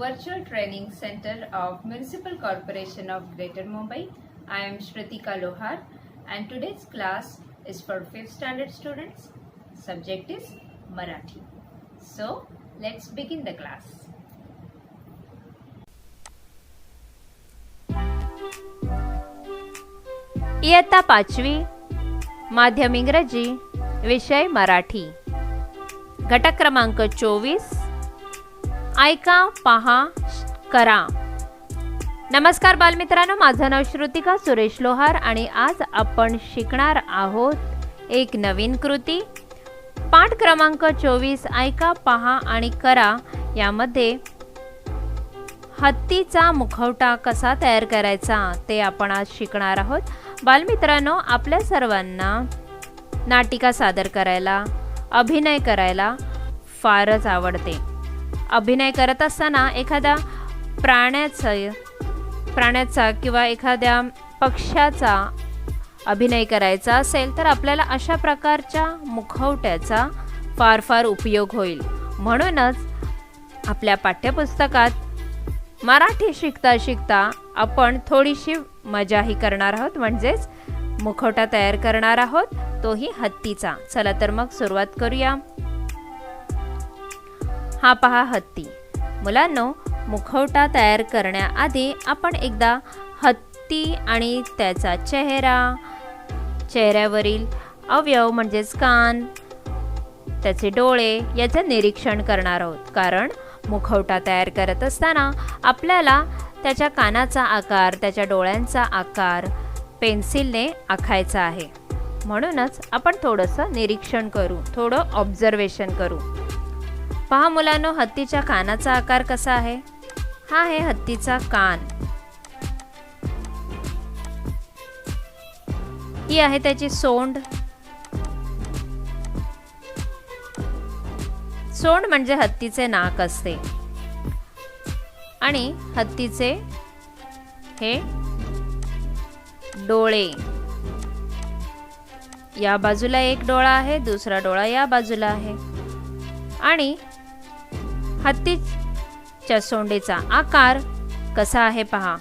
Virtual Training Center of Municipal Corporation of Greater Mumbai. I am Shrutika Lohar and today's class is for 5th standard students. Subject is Marathi. So let's begin the class. इयत्ता 5वी माध्यम इंग्रजी विषय मराठी घटक क्रमांक 24 ऐका पहा करा. नमस्कार बालमित्रांनो, माझं नाव श्रुतिका सुरेश लोहार आणि आज आपण शिकणार आहोत एक नवीन कृती. पाठ क्रमांक 24 ऐका पहा आणि करा यामध्ये हत्तीचा मुखवटा कसा तयार करायचा ते आपण आज शिकणार आहोत. बालमित्रांनो, आपल्या सर्वांना नाटिका सादर करायला, अभिनय करायला फारच आवडते. अभिनय करत असताना एखाद्या प्राण्याचा किंवा एखाद्या पक्ष्याचा अभिनय करायचा असेल तर आपल्याला अशा प्रकारच्या मुखवट्याचा फार उपयोग होईल. म्हणूनच आपल्या पाठ्यपुस्तकात मराठी शिकता शिकता आपण थोडीशी मजाही करणार आहोत, म्हणजेच मुखवटा तयार करणार आहोत, तोही हत्तीचा. चला तर मग सुरुवात करूया. हा पहा हत्ती. मुलांनो, मुखवटा तयार करण्याआधी आपण एकदा हत्ती आणि त्याचा चेहरा, चेहऱ्यावरील अवयव म्हणजेच कान, त्याचे डोळे याचे निरीक्षण करणार आहोत. कारण मुखवटा तयार करत असताना आपल्याला त्याच्या कानाचा आकार, त्याच्या डोळ्यांचा आकार पेन्सिलने आखायचा आहे. म्हणूनच आपण थोडंसं निरीक्षण करू, थोडं ऑब्झर्वेशन करू. पहा मुलांनो, हत्तीच्या कानाचा आकार कसा आहे. हा आहे हत्तीचा कान. ही आहे त्याची सोंड. सोंड म्हणजे हत्तीचे नाक असते. आणि हत्तीचे हे डोळे. या बाजूला एक डोळा आहे, दुसरा डोळा या बाजूला आहे. आणि हत्तीच्या सोंडेचा आकार कसा आहे पहा.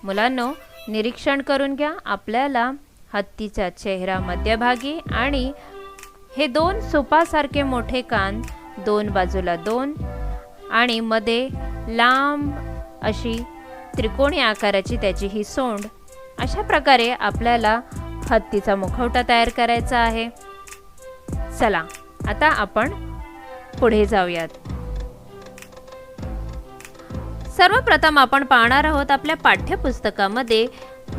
मुलांनो, निरीक्षण करून घ्या. आपल्याला हत्तीचा चेहरा मध्यभागी आणि हे दोन सुपासारखे मोठे कान, दोन बाजूला दोन, आणि मध्ये लांब अशी त्रिकोणी आकाराची त्याची ही सोंड. अशा प्रकारे आपल्याला हत्तीचा मुखवटा तयार करायचा आहे. चला आता आपण पुढे जाऊयात. सर्वप्रथम आपण पाहणार आहोत आपल्या पाठ्यपुस्तकामध्ये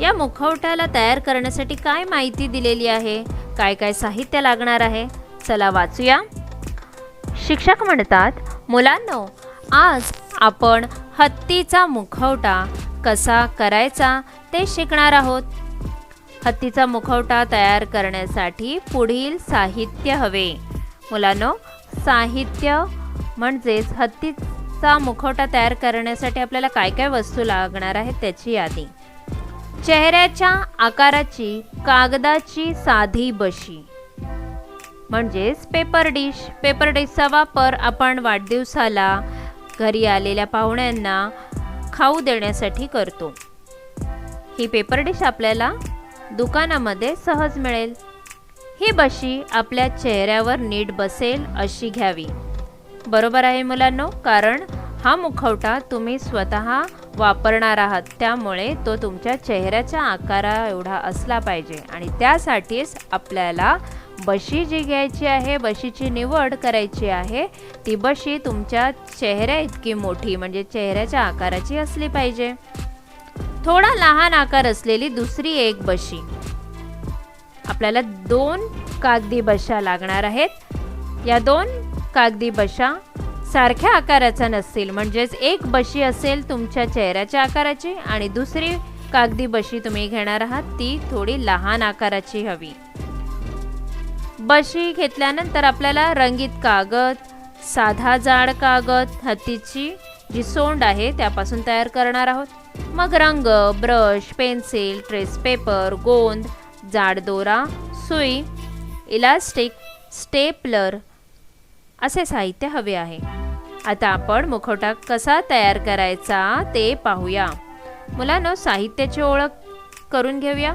या मुखवट्याला तयार करण्यासाठी काय माहिती दिलेली आहे, काय काय साहित्य लागणार आहे. चला वाचूया. शिक्षक म्हणतात, मुलांनो, आज आपण हत्तीचा मुखवटा कसा करायचा ते शिकणार आहोत. हत्तीचा मुखवटा तयार करण्यासाठी पुढील साहित्य हवे. मुलांनो, साहित्य म्हणजेच हत्तीचा मुखवटा तयार करण्यासाठी आपल्याला काय काय वस्तू लागणार आहेत त्याची यादी. चेहऱ्याच्या आकाराची कागदाची साधी बशी म्हणजेच पेपर डिश. पेपर डिशचा वापर आपण वाढदिवसाला घरी आलेल्या पाहुण्यांना खाऊ देण्यासाठी करतो. ही पेपर डिश आपल्याला दुकानामध्ये सहज मिळेल. ही बशी आपल्या चेहऱ्यावर नीट बसेल अशी घ्यावी. बरोबर आहे मुलांनो, कारण हा मुखवटा तुम्ही स्वतः वापरणार आहात, त्यामुळे तो तुमच्या चेहऱ्याच्या आकारा एवढा असला पाहिजे. आणि त्यासाठीच आपल्याला बशी जी घ्यायची आहे, बशीची निवड करायची आहे, ती बशी तुमच्या चेहऱ्या इतकी मोठी म्हणजे चेहऱ्याच्या आकाराची असली पाहिजे. थोडा लहान आकार असलेली दुसरी एक बशी. आपल्याला 2 कागदी बशा लागणार आहेत. या 2 कागदी बशा सारख्या आकाराच्या नसतील, म्हणजेच एक बशी असेल तुमच्या चेहऱ्याच्या आकाराची आणि दुसरी कागदी बशी तुम्ही घेणार आहात ती थोडी लहान आकाराची हवी. बशी घेतल्यानंतर आपल्याला रंगीत कागद, साधा जाड कागद, हत्तीची जी सोंड आहे त्यापासून तयार करणार आहोत. मग रंग, ब्रश, पेन्सिल, ट्रेस पेपर, गोंद, जाड दोरा, सुई, इलास्टिक, स्टेपलर असे साहित्य हवे आहे. आता आपण मुखवटा कसा तयार करायचा ते पाहूया. मुलांनो, साहित्याची ओळख करून घेऊया.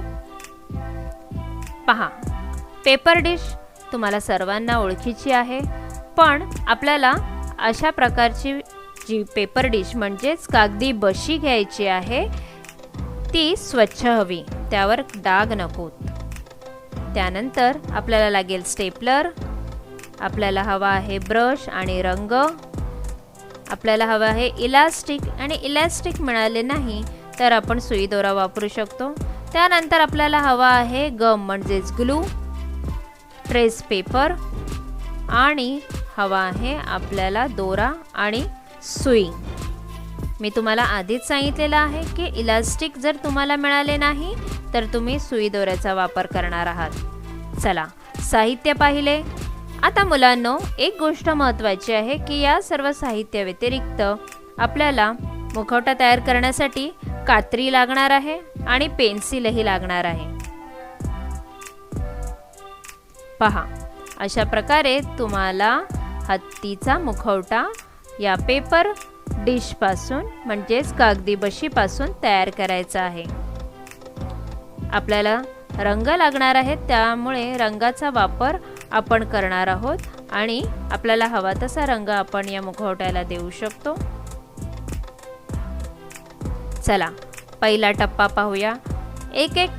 पहा, पेपर डिश तुम्हाला सर्वांना ओळखीची आहे, पण आपल्याला अशा प्रकारची जी पेपर डिश म्हणजेच कागदी बशी घ्यायची आहे, ती स्वच्छ हवी, त्यावर डाग नको. त्यानंतर आपल्याला लागेल स्टेपलर, आपल्याला हवा आहे ब्रश आणि रंग, आपल्याला हवा आहे इलास्टिक, आणि इलास्टिक मिळाले नाही तर आपण सुई दोरा वापरू शकतो. त्यानंतर आपल्याला हवा आहे गम म्हणजेच ग्लू, ट्रेस पेपर, आणि हवा आहे आपल्याला दोरा आणि सुई. मी तुम्हाला आधीच सांगितलेलं आहे की इलास्टिक जर तुम्हाला मिळाले नाही तर तुम्ही सुई दोऱ्याचा वापर करणार आहात. चला, साहित्य पाहिले. आता मुलांनो, एक गोष्ट महत्त्वाची आहे की या सर्व साहित्या व्यतिरिक्त आपल्याला मुखवटा तयार करण्यासाठी कात्री लागणार आहे आणि पेन्सिलही लागणार आहे. पहा, अशा प्रकारे तुम्हाला हत्तीचा मुखवटा या पेपर डिश पासून म्हणजेच कागदी बशी पासून तयार करायचा आहे. आपल्याला रंग लागणार आहेत, त्यामुळे रंगाचा वापर आपण करणार आहोत आणि आपल्याला हवा तसा रंग आपण या मुखवट्याला देऊ शकतो. चला, पहिला टप्पा पाहूया. एक एक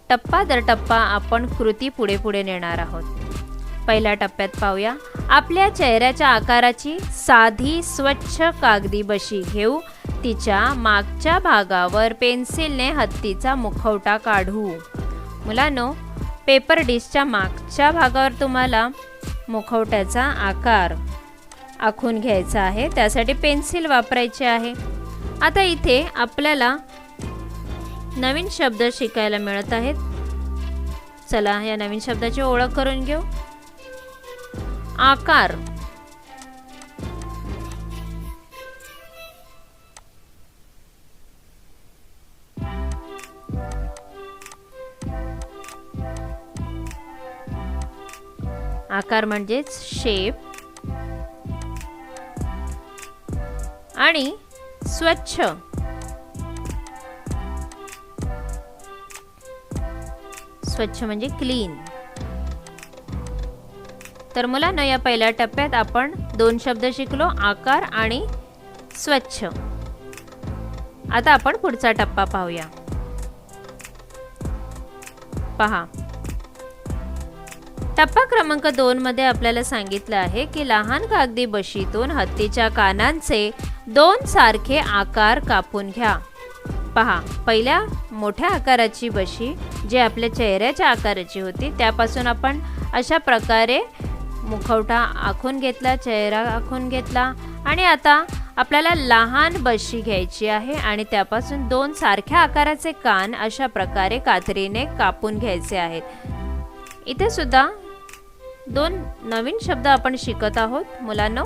टप्पा दर टप्पा आपण कृती पुढे पुढे नेणार आहोत. पहिल्या टप्प्यात पाहूया. आपल्या चेहऱ्याच्या आकाराची साधी स्वच्छ कागदी बशी घेऊ. तिच्या मागच्या भागावर पेन्सिलने हत्तीचा मुखवटा काढू. मुलांनो, पेपर डिशच्या मागच्या भागावर तुम्हाला मुखवट्याचा आकार आखून घ्यायचा आहे, त्यासाठी पेन्सिल वापरायची आहे. आता इथे आपल्याला नवीन शब्द शिकायला मिळत आहेत. चला, या नवीन शब्दाची ओळख करून घेऊ. आकार. आकार म्हणजेच शेप. आणि स्वच्छ. स्वच्छ म्हणजे क्लीन. तर मुलांनो, या पहिल्या टप्प्यात आपण दोन शब्द शिकलो, आकार आणि स्वच्छ. आता आपण पुढचा टप्पा पाहूया. पहा, टप्पा क्रमांक 2 मध्ये आपल्याला सांगितलं आहे की लहान कागदी बशीतून हत्तीच्या कानांचे 2 सारखे आकार कापून घ्या. पहा, पहिल्या मोठ्या आकाराची बशी जी आपल्या चेहऱ्याच्या आकाराची होती त्यापासून आपण अशा प्रकारे मुखवटा आखून घेतला, चेहरा आखून घेतला, आणि आता आपल्याला लहान बशी घ्यायची आहे आणि त्यापासून 2 सारख्या आकाराचे कान अशा प्रकारे कात्रीने कापून घ्यायचे आहेत. इथे सुद्धा 2 नवीन शब्द आपण शिकत आहोत मुलांनो.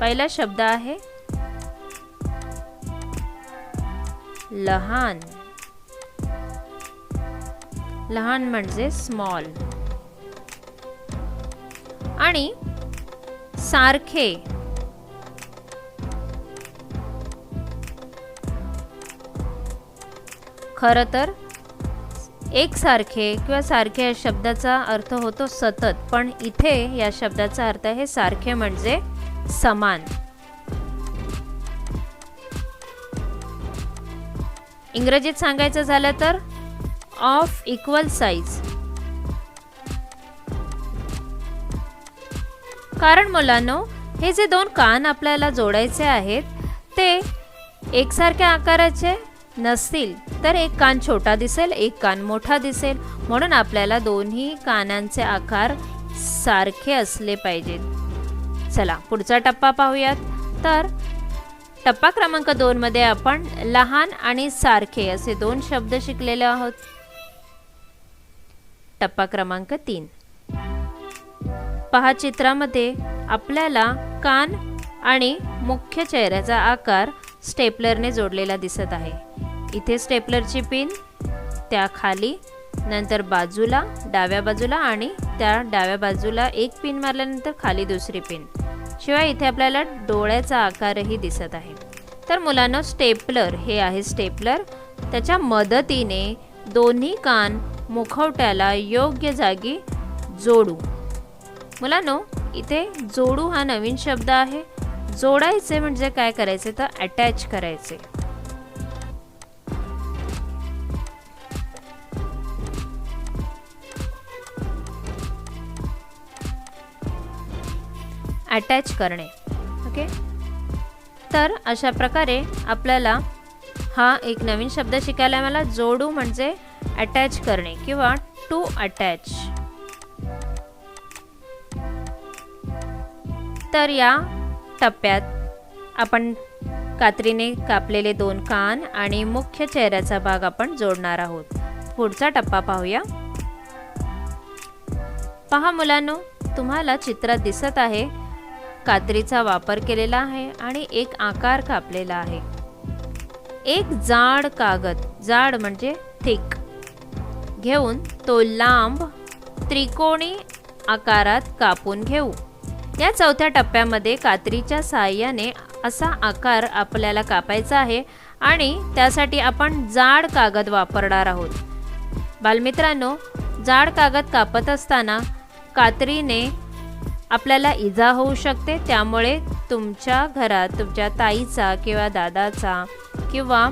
पहिला शब्द आहे लहान. लहान म्हणजे स्मॉल. आणि सारखे. खरं तर एकसारखे किंवा सारखे या शब्दाचा अर्थ होतो सतत, पण इथे या शब्दाचा अर्थ आहे सारखे म्हणजे समान. इंग्रजीत सांगायचं झालं तर ऑफ इक्वल साइज. कारण मुलांनो, हे जे 2 कान आपल्याला जोडायचे आहेत ते एकसारख्या आकाराचे नसतील तर एक कान छोटा दिसेल, एक कान मोठा दिसेल. म्हणून आपल्याला दोन्ही कानांचे आकार सारखे असले पाहिजेत. चला, पुढचा टप्पा पाहूयात. तर टप्पा क्रमांक 2 मध्ये आपण लहान आणि सारखे असे 2 शब्द शिकलेले आहोत. टप्पा क्रमांक 3. पहा, चित्रामध्ये आपल्याला कान आणि मुख्य चेहऱ्याचा आकार स्टेपलरने जोडलेला दिसत आहे. इथे स्टेपलरची पिन, त्या खाली, नंतर बाजूला, डाव्या बाजूला, आणि त्या डाव्या बाजूला एक पिन मारल्यानंतर खाली दुसरी पिन. शिवाय इथे आपल्याला डोळ्याचा आकारही दिसत आहे. तर मुलांनो, स्टेपलर हे आहे स्टेपलर. त्याच्या मदतीने दोन्ही कान मुखवट्याला योग्य जागी जोडू. मुलांनो, इथे जोडू हा नवीन शब्द आहे. जोडायचे म्हणजे काय करायचे तर अटॅच करायचे. अटॅच करणे. ओके, तर अशा प्रकारे आपल्याला हा एक नवीन शब्द शिकायला मला. जोडू म्हणजे अटॅच करणे किंवा टू अटॅच. तर या टप्प्यात आपण कात्रीने कापलेले 2 कान आणि मुख्य चेहऱ्याचा भाग आपण जोडणार आहोत. पुढचा टप्पा पाहूया. पहा मुलांनो, तुम्हाला चित्रात दिसत आहे कात्रीचा वापर केलेला आहे आणि एक आकार कापलेला आहे. एक जाड कागद, जाड म्हणजे थिक, घेऊन तो लांब त्रिकोणी आकारात कापून घेऊ. या चौथ्या टप्प्यामध्ये कात्रीच्या साहाय्याने असा आकार आपल्याला कापायचा आहे आणि त्यासाठी आपण जाड कागद वापरणार आहोत. बालमित्रांनो, जाड कागद कापत असताना कात्रीने आपल्याला इजा होऊ शकते. त्यामुळे तुमच्या घरात तुमच्या ताईचा किंवा दादाचा किंवा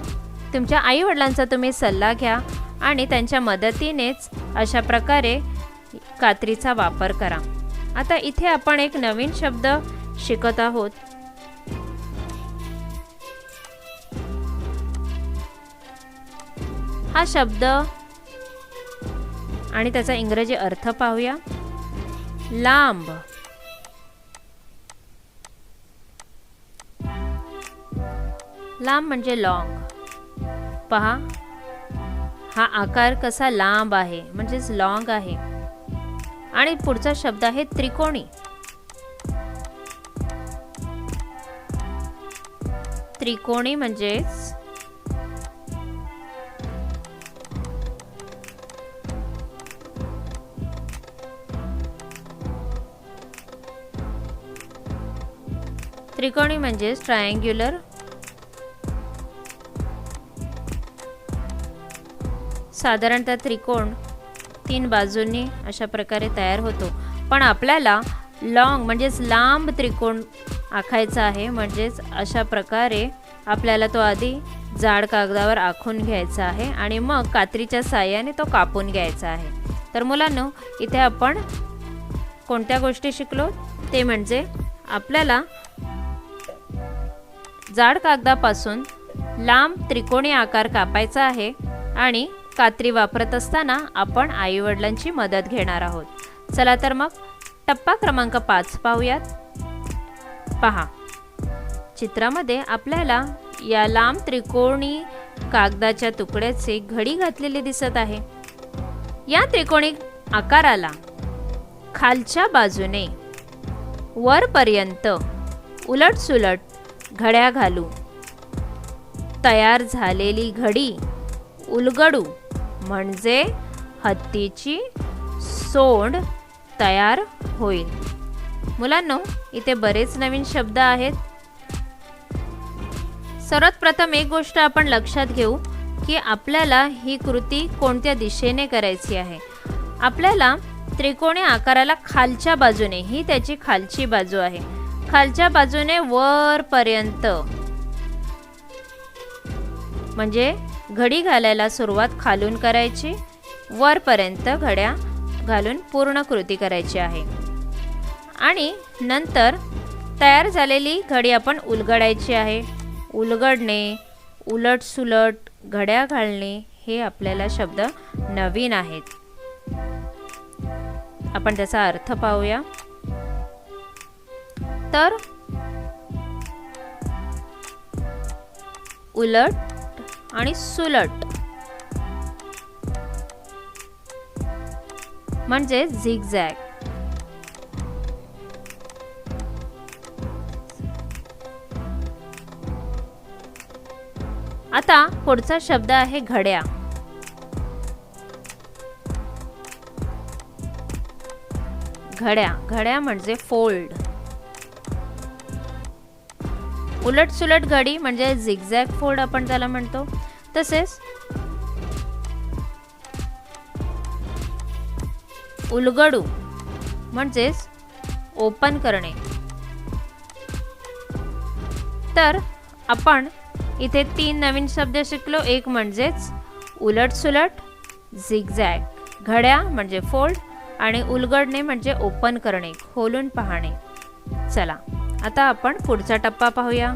तुमच्या आईवडिलांचा तुम्ही सल्ला घ्या आणि त्यांच्या मदतीनेच अशा प्रकारे कात्रीचा वापर करा. आता इथे आपण एक नवीन शब्द शिकत आहोत. हा शब्द आणि त्याचा इंग्रजी अर्थ पाहूया. लांब. लांब म्हणजे लॉंग. पहा, हा आकार कसा लांब आहे म्हणजेच लॉंग आहे. आणि पुढचा शब्द आहे त्रिकोणी. त्रिकोणी म्हणजेच ट्रायंग्युलर. साधारणतः त्रिकोण 3 बाजूंनी अशा प्रकारे तयार होतो. पण आपल्याला लॉंग म्हणजेच लांब त्रिकोण आखायचा आहे. म्हणजेच अशा प्रकारे आपल्याला तो आधी जाड कागदावर आखून घ्यायचा आहे आणि मग कात्रीच्या साहाय्याने तो कापून घ्यायचा आहे. तर मुलांनो, इथे आपण कोणत्या गोष्टी शिकलो ते म्हणजे आपल्याला जाड कागदापासून लांब त्रिकोणी आकार कापायचा आहे आणि कात्री वापरत असताना आपण आईवडिलांची मदत घेणार आहोत. चला तर मग टप्पा क्रमांक 5 पाहूयात. पहा, चित्रामध्ये आपल्याला या लांब त्रिकोणी कागदाच्या तुकड्याचे घडी घातलेले दिसत आहे. या त्रिकोणी आकाराला खालच्या बाजूने वरपर्यंत उलटसुलट घड्या घालू. तयार झालेली घडी उलगडू म्हणजे हत्तीची सोंड तयार होईल. मुलांनो, इथे बरेच नवीन शब्द आहेत. सर्वात प्रथम एक गोष्ट आपण लक्षात घेऊ की आपल्याला ही कृती कोणत्या दिशेने करायची आहे. आपल्याला त्रिकोणी आकाराला खालच्या बाजूने, ही त्याची खालची बाजू आहे, खालच्या बाजूने वरपर्यंत म्हणजे घडी घालायला सुरुवात खालून करायची, वरपर्यंत घड्या घालून पूर्ण कृती करायची आहे. आणि नंतर तयार झालेली घडी आपण उलगडायची आहे. उलगडणे, उलटसुलट घड्या घालणे हे आपल्याला शब्द नवीन आहेत. आपण त्याचा अर्थ पाहूया. तर उलट आणि सुलट म्हणजे झिगझॅग. आता पुढचा शब्द आहे घड्या. घड्या, घड्या म्हणजे फोल्ड. उलटसुलट घडी म्हणजे झिगझॅग फोल्ड आपण त्याला म्हणतो. तसेच उलगडू म्हणजेच ओपन करणे. तर आपण इथे 3 नवीन शब्द शिकलो. एक म्हणजेच उलटसुलट, झिगझॅग, घड्या म्हणजे फोल्ड आणि उलगडणे म्हणजे ओपन करणे, खोलून पाहणे. चला आता आपण पुढचा टप्पा पाहूया.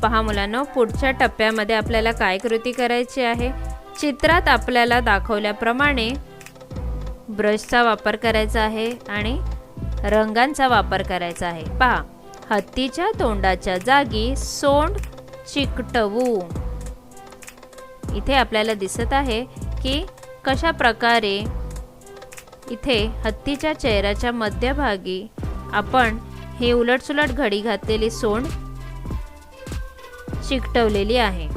पहा मुलांनो, पुढच्या टप्प्यामध्ये आपल्याला काय कृती करायची आहे. चित्रात आपल्याला दाखवल्याप्रमाणे ब्रशचा वापर करायचा आहे आणि रंगांचा वापर करायचा आहे. पहा, हत्तीच्या तोंडाच्या जागी सोंड चिकटवू. इथे आपल्याला दिसत आहे की कशा प्रकारे इथे हत्तीच्या चेहऱ्याच्या मध्यभागी आपण हे उलटसुलट घडी घातलेली सोंड चिकटवलेली आहे.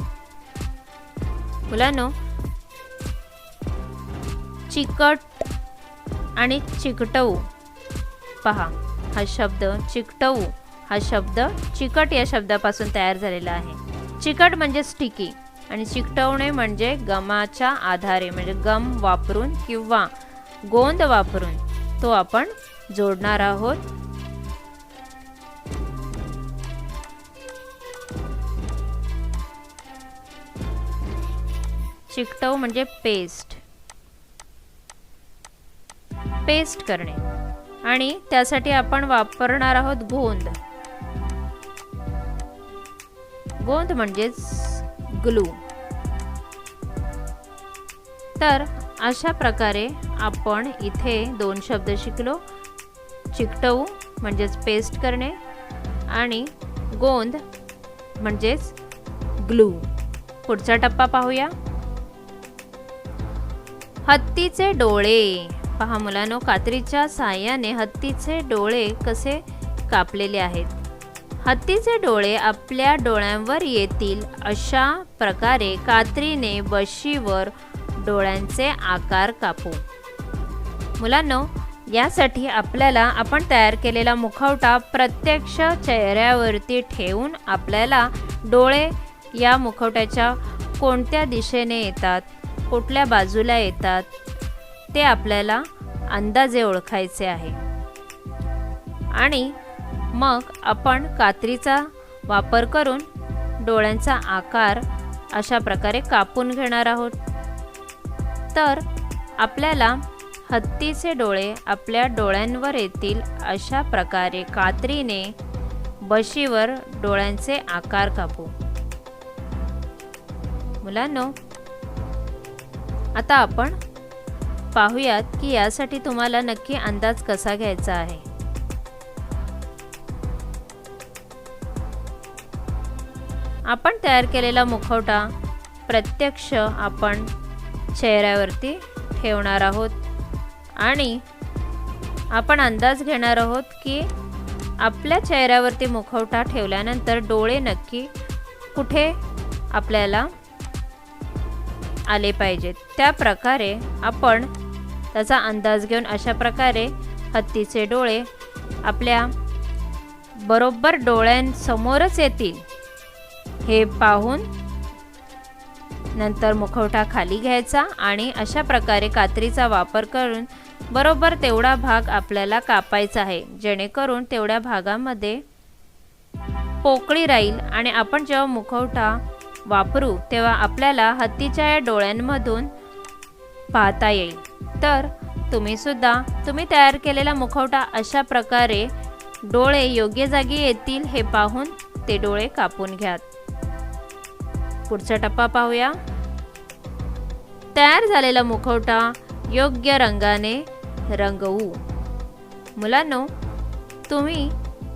मुलांनो, चिकट आणि चिकटवू, पहा हा शब्द चिकटवू हा शब्द चिकट या शब्दापासून तयार झालेला आहे. चिकट म्हणजे स्टिकी आणि चिकटवणे म्हणजे गमाच्या आधारे म्हणजे गम वापरून किंवा गोंद वापरून तो आपण जोडणार आहोत. चिकटवू म्हणजे पेस्ट करणे आणि त्यासाठी आपण वापरणार आहोत गोंद. गोंद म्हणजेच ग्लू. तर अशा प्रकारे आपण इथे 2 शब्द शिकलो. चिकटवू म्हणजेच पेस्ट करणे आणि गोंद म्हणजेच ग्लू. पुढचा टप्पा पाहूया. हत्तीचे डोळे. पहा मुलांनो, कात्रीच्या साहाय्याने हत्तीचे डोळे कसे कापलेले आहेत. हत्तीचे डोळे आपल्या डोळ्यांवर येतील अशा प्रकारे कात्रीने बशीवर डोळ्यांचे आकार कापू. मुलांनो, यासाठी आपल्याला आपण तयार केलेला मुखवटा प्रत्यक्ष चेहऱ्यावरती ठेवून आपल्याला डोळे या मुखवट्याच्या कोणत्या दिशेने येतात, कुठल्या बाजूला येतात ते आपल्याला अंदाजे ओळखायचे आहे. आणि मग आपण कात्रीचा वापर करून डोळ्यांचा आकार अशा प्रकारे कापून घेणार आहोत. तर आपल्याला हत्तीचे डोळे आपल्या डोळ्यांवर येतील अशा प्रकारे कात्रीने बशीवर डोळ्यांचे आकार कापू. मुलांनो, आता आपण पाहूयात की यासाठी तुम्हाला नक्की अंदाज कसा घ्यायचा आहे. आपण तयार केलेला मुखवटा प्रत्यक्ष आपण चेहऱ्यावरती ठेवणार आहोत आणि आपण अंदाज घेणार आहोत की आपल्या चेहऱ्यावरती मुखवटा ठेवल्यानंतर डोळे नक्की कुठे आपल्याला आले पाहिजेत. त्या प्रकारे आपण त्याचा अंदाज घेऊन अशा प्रकारे हत्तीचे डोळे आपल्या बरोबर डोळ्यांसमोरच येतील हे पाहून नंतर मुखवटा खाली घ्यायचा आणि अशा प्रकारे कात्रीचा वापर करून बरोबर तेवढा भाग आपल्याला कापायचा आहे, जेणेकरून तेवढ्या भागामध्ये पोकळी राहील आणि आपण जेव्हा मुखवटा वापरू तेव्हा आपल्याला हत्तीच्या या डोळ्यांमधून पाहता येईल. तर तुम्ही तयार केलेला मुखवटा अशा प्रकारे डोळे योग्य जागी येतील हे पाहून ते डोळे कापून घ्या. पुढचा टप्पा पाहूया. तयार झालेला मुखवटा योग्य रंगाने रंगवू. मुलांनो, तुम्ही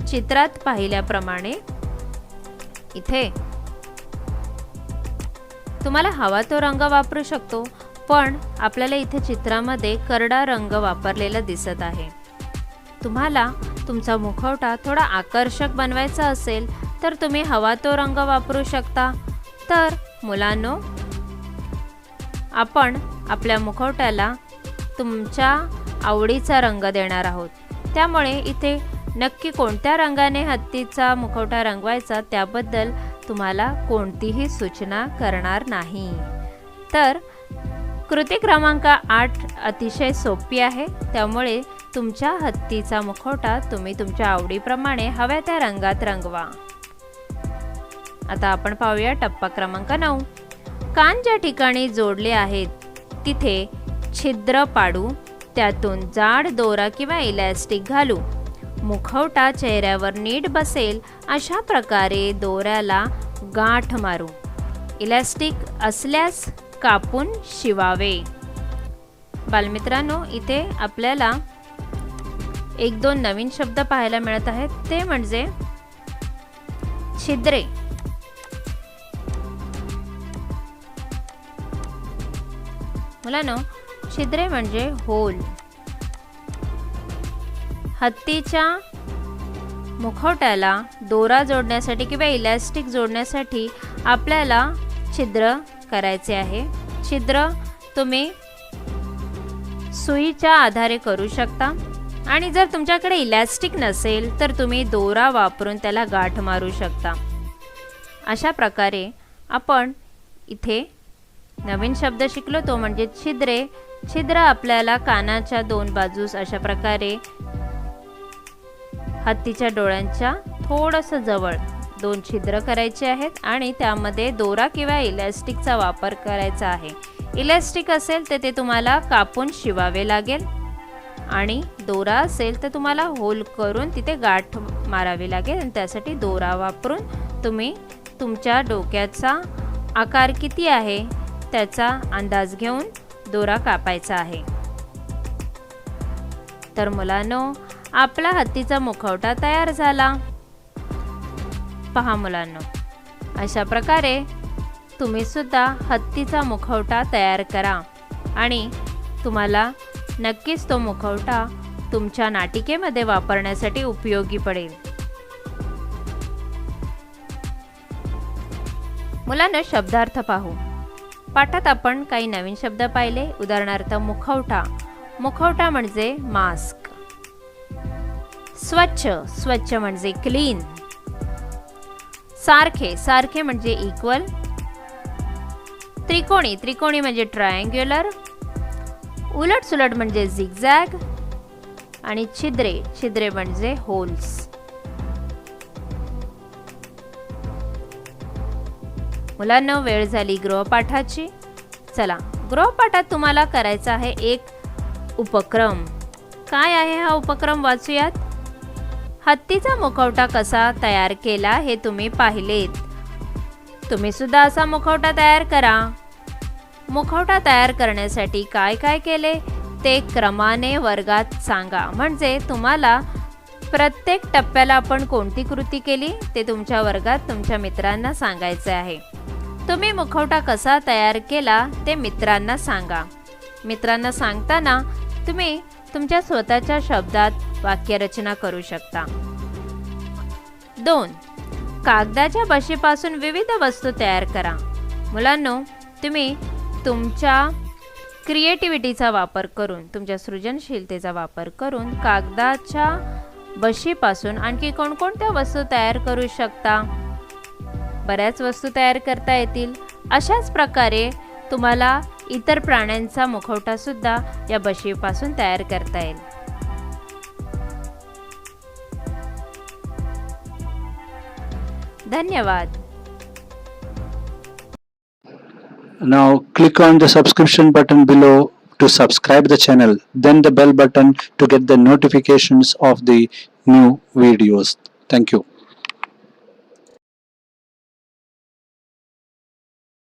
चित्रात पाहिल्याप्रमाणे इथे तुम्हाला हवा तो रंग वापरू शकतो, पण आपल्याला इथे चित्रामध्ये करडा रंग वापरलेला दिसत आहे. तुम्हाला तुमचा मुखवटा थोडा आकर्षक बनवायचा असेल तर तुम्ही हवा तो रंग वापरू शकता. तर मुलांनो, आपण आपल्या मुखवट्याला तुमच्या आवडीचा रंग देणार आहोत. त्यामुळे इथे नक्की कोणत्या रंगाने हत्तीचा मुखवटा रंगवायचा त्याबद्दल तुम्हाला कोणतीही सूचना करणार नाही. तर कृती क्रमांक 8 अतिशय सोपी आहे, त्यामुळे तुमच्या हत्तीचा मुखवटा तुम्ही तुमच्या आवडीप्रमाणे हव्या त्या रंगात रंगवा. आता आपण पाहूया टप्पा क्रमांक 9. कान ज्या ठिकाणी जोडले आहेत तिथे छिद्र पाडू, त्यातून जाड दोरा किंवा इलॅस्टिक घालू. मुखवटा चेहऱ्यावर नीट बसेल अशा प्रकारे दोऱ्याला गाठ मारू. इलॅस्टिक असल्यास कापून शिवावे. बालमित्रांनो, इथे आपल्याला 1-2 नवीन शब्द पाहायला मिळत आहेत, ते म्हणजे छिद्रे. मुलांनो, छिद्रे म्हणजे होल. हत्तीच्या मुखवट्याला दोरा जोडण्यासाठी किंवा इलॅस्टिक जोडण्यासाठी आपल्याला छिद्र करायचे आहे. छिद्र तुम्ही सुईच्या आधारे करू शकता आणि जर तुमच्याकडे इलॅस्टिक नसेल तर तुम्ही दोरा वापरून त्याला गाठ मारू शकता. अशा प्रकारे आपण इथे नवीन शब्द शिकलो, तो म्हणजे छिद्रे. छिद्र आपल्याला कानाच्या 2 बाजूस अशा प्रकारे हत्तीच्या डोळ्यांच्या थोडंसं जवळ 2 छिद्र करायचे आहेत आणि त्यामध्ये दोरा किंवा इलॅस्टिकचा वापर करायचा आहे. इलॅस्टिक असेल तर ते तुम्हाला कापून शिवावे लागेल आणि दोरा असेल तर तुम्हाला होल करून तिथे गाठ मारावी लागेल आणि त्यासाठी दोरा वापरून तुम्ही तुमच्या डोक्याचा आकार किती आहे त्याचा अंदाज घेऊन दोरा कापायचा आहे. तर मुलांनो, आपला हत्तीचा मुखवटा तयार झाला. पहा मुलांनो, अशा प्रकारे तुम्ही सुद्धा हत्तीचा मुखवटा तयार करा आणि तुम्हाला नक्कीच तो मुखवटा तुमच्या नाटिकेमध्ये वापरण्यासाठी उपयोगी पडेल. मुलांनो, शब्दार्थ पाहू. पाठात आपण काही नवीन शब्द पाहिले. उदाहरणार्थ मुखवटा. मुखवटा म्हणजे मास्क. स्वच्छ. स्वच्छ म्हणजे क्लीन. सारखे. सारखे म्हणजे इक्वल. त्रिकोणी. त्रिकोणी म्हणजे ट्रायंग्युलर. उलट सुलट म्हणजे झिगझॅग. आणि छिद्रे. छिद्रे म्हणजे होल्स. मुलांना वेळ झाली गृहपाठाची. चला, गृहपाठात तुम्हाला करायचा आहे एक उपक्रम. काय आहे हा उपक्रम वाचूयात. हत्तीचा मुखवटा कसा तयार केला हे तुम्ही पाहिलेत. तुम्ही सुद्धा असा मुखवटा तयार करा. मुखवटा तयार करण्यासाठी काय काय केले ते क्रमाने वर्गात सांगा. म्हणजे तुम्हाला प्रत्येक टप्प्याला आपण कोणती कृती केली ते तुमच्या वर्गात तुमच्या मित्रांना सांगायचे आहे. तुम्ही मुखवटा कसा तयार केला ते मित्रांना सांगा. मित्रांना सांगताना तुम्ही तुमच्या स्वतःच्या शब्दात वाक्यरचना करू शकता. 2. कागदाच्या बशीपासून विविध वस्तू तयार करा. मुलांनो, तुम्ही तुमच्या क्रिएटिव्हिटीचा वापर करून, तुमच्या सृजनशीलतेचा वापर करून कागदाच्या बशीपासून आणखी कोणकोणत्या वस्तू तयार करू शकता. बऱ्याच वस्तू तयार करता येतील. अशाच प्रकारे तुम्हाला इतर प्राण्यांचा मुखवटा सुद्धा या बशीपासून तयार करता येईल. धन्यवाद. Now click on the subscription button below to subscribe the channel, then the bell button to get the notifications of the new videos. Thank you.